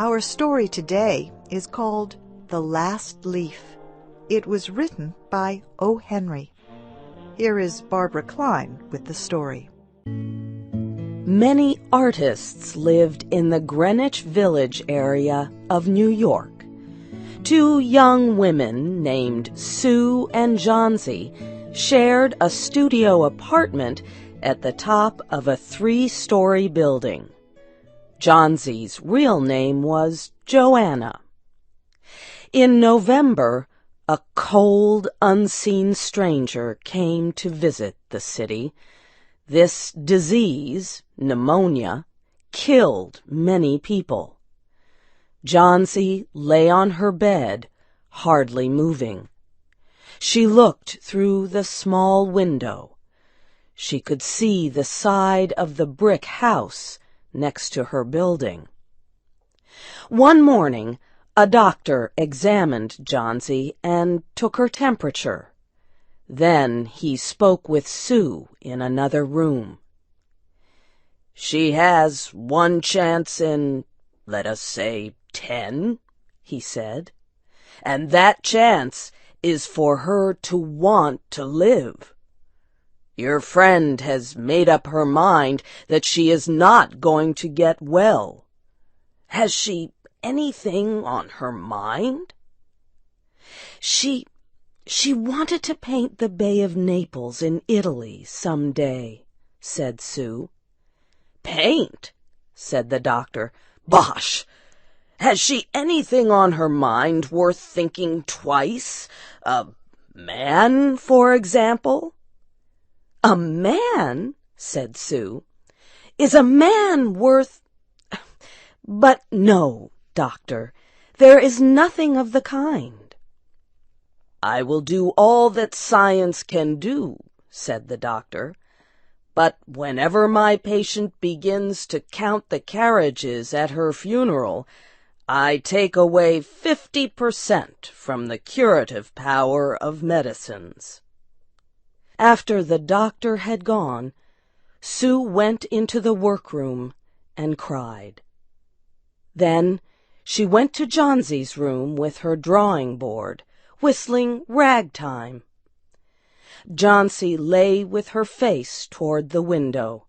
Our story today is called The Last Leaf. It was written by O. Henry. Here is Barbara Klein with the story. Many artists lived in the Greenwich Village area of New York. Two young women named Sue and Johnsy shared a studio apartment at the top of a 3-story building. Johnsy's real name was Joanna. In November, a cold, unseen stranger came to visit the city. This disease, pneumonia, killed many people. Johnsy lay on her bed, hardly moving. She looked through the small window. She could see the side of the brick house next to her building. One morning, a doctor examined Johnsy and took her temperature. Then he spoke with Sue in another room. "She has one chance in, let us say, 10, he said. "And that chance is for her to want to live. Your friend has made up her mind that she is not going to get well. Has she anything on her mind?" She wanted to paint the Bay of Naples in Italy some day," said Sue. "Paint?" said the doctor. "Bosh! Has she anything on her mind worth thinking twice? A man, for example?" "A man?" said Sue. "Is a man worth— But no, doctor, there is nothing of the kind." "I will do all that science can do," said the doctor. "But whenever my patient begins to count the carriages at her funeral, I take away 50% from the curative power of medicines." After the doctor had gone, Sue went into the workroom and cried. Then she went to Johnsy's room with her drawing board, whistling ragtime. Johnsy lay with her face toward the window.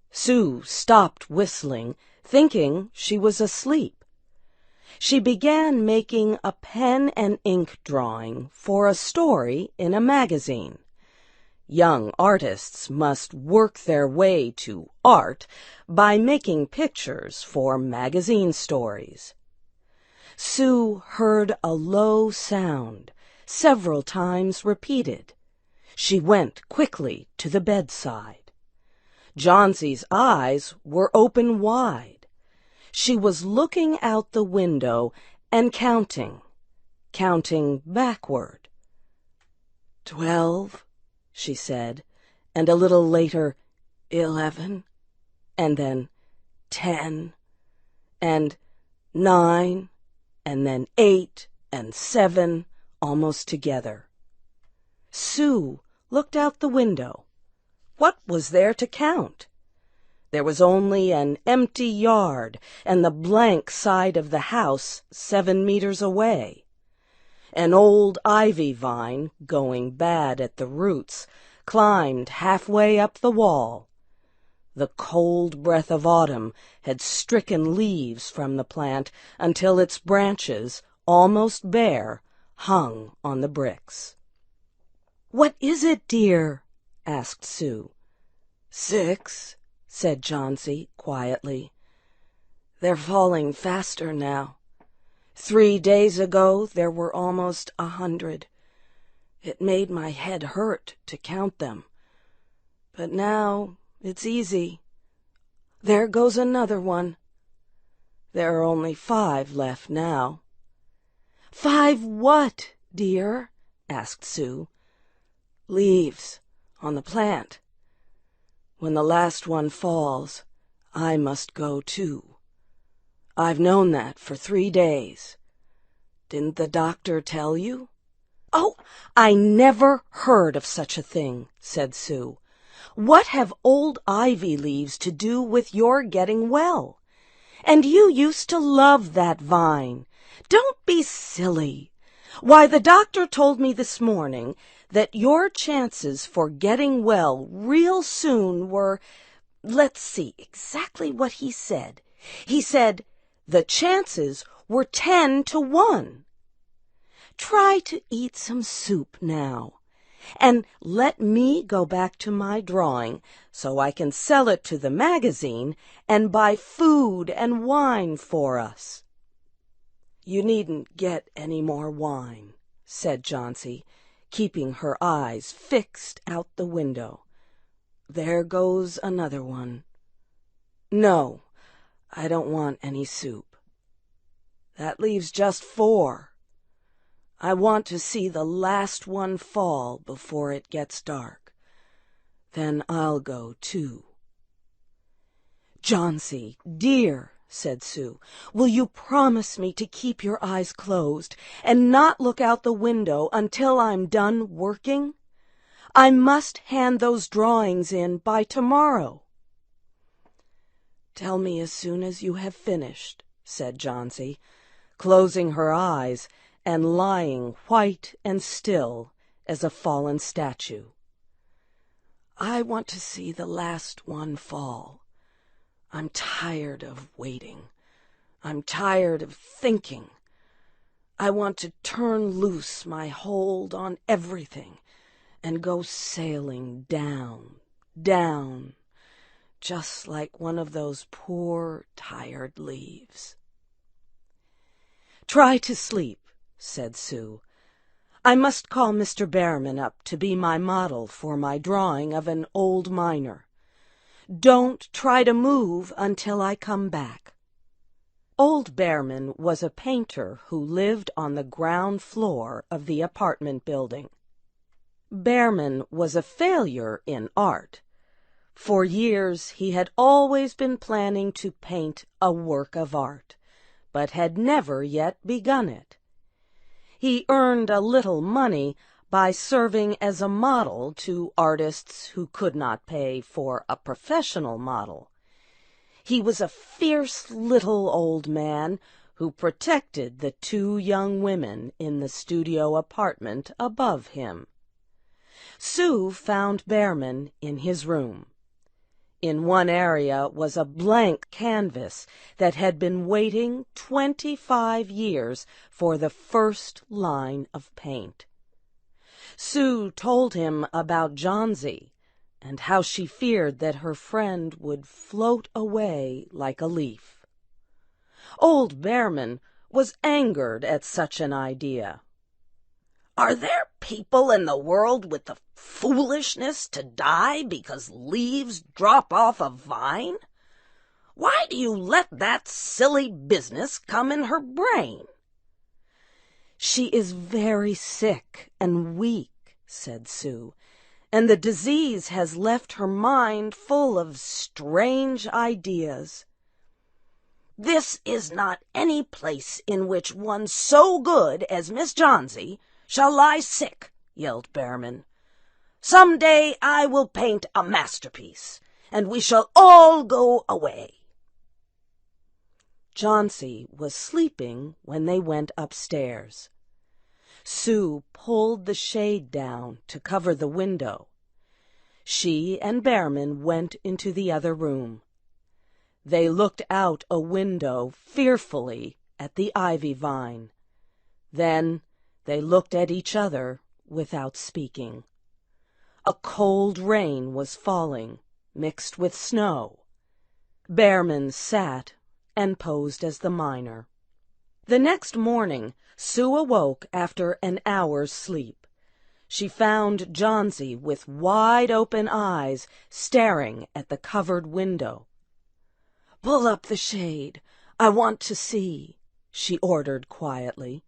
Sue stopped whistling, thinking she was asleep. She began making a pen and ink drawing for a story in a magazine. Young artists must work their way to art by making pictures for magazine stories. Sue heard a low sound, several times repeated. She went quickly to the bedside. Johnsy's eyes were open wide. She was looking out the window and counting backward. 12, she said, and a little later, 11, and then 10, and 9, and then 8 and 7, almost together. Sue looked out the window. What was there to count? There was only an empty yard and the blank side of the house 7 meters away. An old ivy vine, going bad at the roots, climbed halfway up the wall. The cold breath of autumn had stricken leaves from the plant until its branches, almost bare, hung on the bricks. "What is it, dear?" asked Sue. 6, said Johnsy quietly. "They're falling faster now. 3 days ago there were almost 100. It made my head hurt to count them. But now it's easy. There goes another one. There are only 5 left now." "5 what, dear?" asked Sue. "Leaves on the plant. When the last one falls, I must go too. I've known that for 3 days. Didn't the doctor tell you?" "Oh, I never heard of such a thing," said Sue. "What have old ivy leaves to do with your getting well? And you used to love that vine. Don't be silly. Why, the doctor told me this morning that your chances for getting well real soon were, let's see exactly what he said. He said the chances were 10 to 1. Try to eat some soup now, and let me go back to my drawing so I can sell it to the magazine and buy food and wine for us. You needn't get any more wine, said Johnsy, keeping her eyes fixed out the window. There goes another one. No, I don't want any soup. That leaves just 4. I want to see the last one fall before it gets dark. Then I'll go too. Johnsy, dear, said Sue, will you promise me to keep your eyes closed and not look out the window until I'm done working? I must hand those drawings in by tomorrow. Tell me as soon as you have finished, said Johnsy, closing her eyes and lying white and still as a fallen statue. I want to see the last one fall. I'm tired of waiting. I'm tired of thinking. I want to turn loose my hold on everything and go sailing down, down, just like one of those poor, tired leaves. Try to sleep, said Sue. I must call Mr. Behrman up to be my model for my drawing of an old miner. Don't try to move until I come back. Old Behrman was a painter who lived on the ground floor of the apartment building. Behrman was a failure in art. For years he had always been planning to paint a work of art, but had never yet begun it. He earned a little money by serving as a model to artists who could not pay for a professional model. He was a fierce little old man who protected the 2 young women in the studio apartment above him. Sue found Behrman in his room. In one area was a blank canvas that had been waiting 25 years for the first line of paint. Sue told him about Johnsy and how she feared that her friend would float away like a leaf. Old Behrman was angered at such an idea. Are there people in the world with the foolishness to die because leaves drop off a vine? Why do you let that silly business come in her brain? She is very sick and weak, said Sue, and the disease has left her mind full of strange ideas. This is not any place in which one so good as Miss Johnsy shall lie sick, yelled Behrman. Some day I will paint a masterpiece, and we shall all go away. Johnsy was sleeping when they went upstairs. Sue pulled the shade down to cover the window. She and Behrman went into the other room. They looked out a window fearfully at the ivy vine. Then they looked at each other without speaking. A cold rain was falling, mixed with snow. Behrman sat and posed as the miner. The next morning, Sue awoke after an hour's sleep. She found Johnsy with wide-open eyes staring at the covered window. "Pull up the shade. I want to see," she ordered quietly.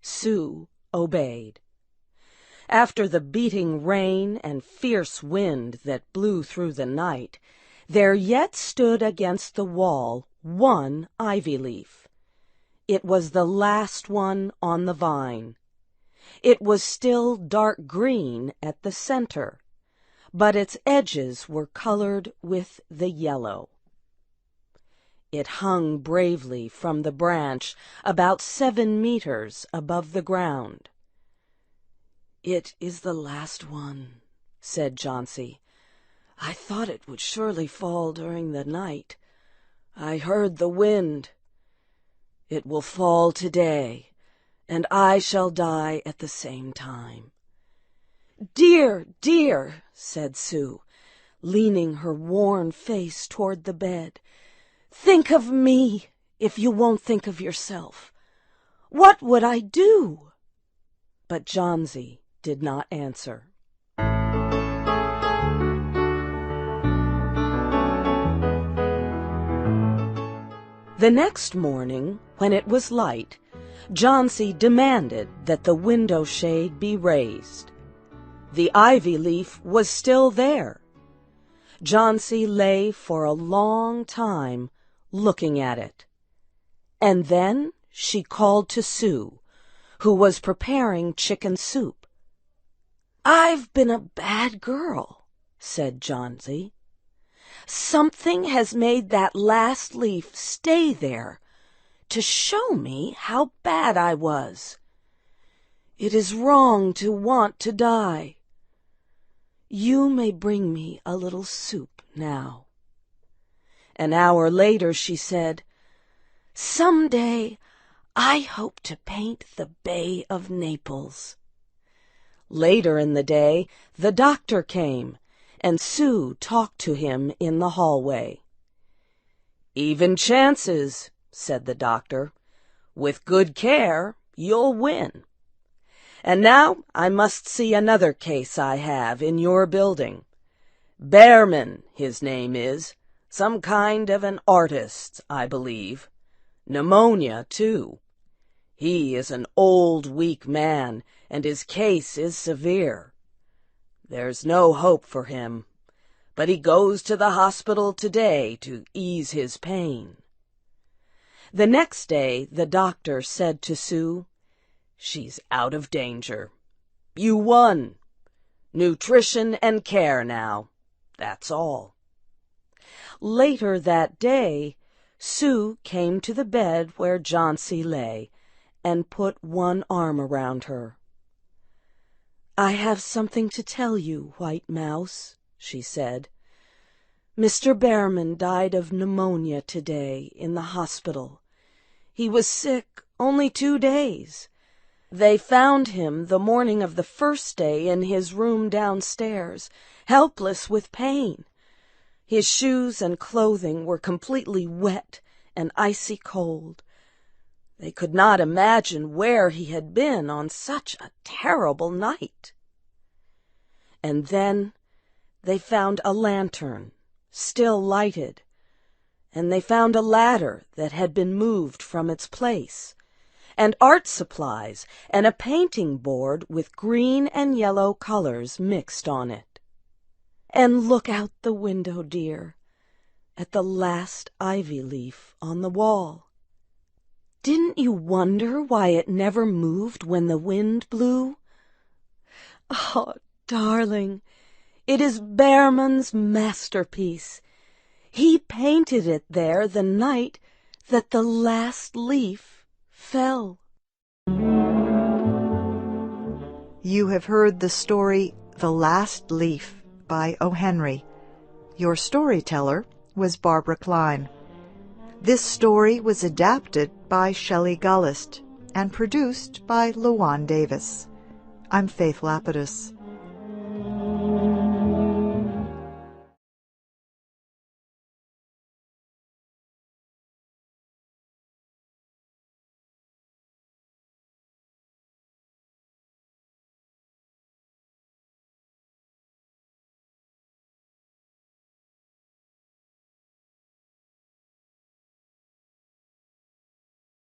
Sue obeyed. After the beating rain and fierce wind that blew through the night, there yet stood against the wall one ivy leaf. It was the last one on the vine. It was still dark green at the center, but its edges were colored with the yellow. It hung bravely from the branch about 7 meters above the ground. "It is the last one," said Jauncey. "I thought it would surely fall during the night. I heard the wind. It will fall today, and I shall die at the same time." "Dear, dear," said Sue, leaning her worn face toward the bed, "think of me if you won't think of yourself. What would I do?" But Jauncey did not answer. The next morning, when it was light, Jauncey demanded that the window shade be raised. The ivy leaf was still there. Jauncey lay for a long time looking at it. And then she called to Sue, who was preparing chicken soup. "I've been a bad girl," said Jauncey. "Something has made that last leaf stay there to show me how bad I was. It is wrong to want to die. You may bring me a little soup now." An hour later she said, "Some day I hope to paint the Bay of Naples." Later in the day the doctor came, and Sue talked to him in the hallway. "Even chances," said the doctor. "With good care, you'll win. And now I must see another case I have in your building. Behrman, his name is. Some kind of an artist, I believe. Pneumonia, too. He is an old, weak man, and his case is severe. There's no hope for him, but he goes to the hospital today to ease his pain." The next day the doctor said to Sue, "She's out of danger. You won. Nutrition and care now. That's all." Later that day, Sue came to the bed where Jauncey lay and put one arm around her. "I have something to tell you, White Mouse," she said. "Mr. Behrman died of pneumonia today in the hospital. He was sick only 2 days. They found him the morning of the first day in his room downstairs, helpless with pain. His shoes and clothing were completely wet and icy cold. They could not imagine where he had been on such a terrible night. And then they found a lantern, still lighted, and they found a ladder that had been moved from its place, and art supplies, and a painting board with green and yellow colors mixed on it. And look out the window, dear, at the last ivy leaf on the wall. Didn't you wonder why it never moved when the wind blew? Oh, darling, it is Behrman's masterpiece. He painted it there the night that the last leaf fell." You have heard the story The Last Leaf by O. Henry. Your storyteller was Barbara Klein. This story was adapted by Shelley Gullist and produced by Luan Davis. I'm Faith Lapidus.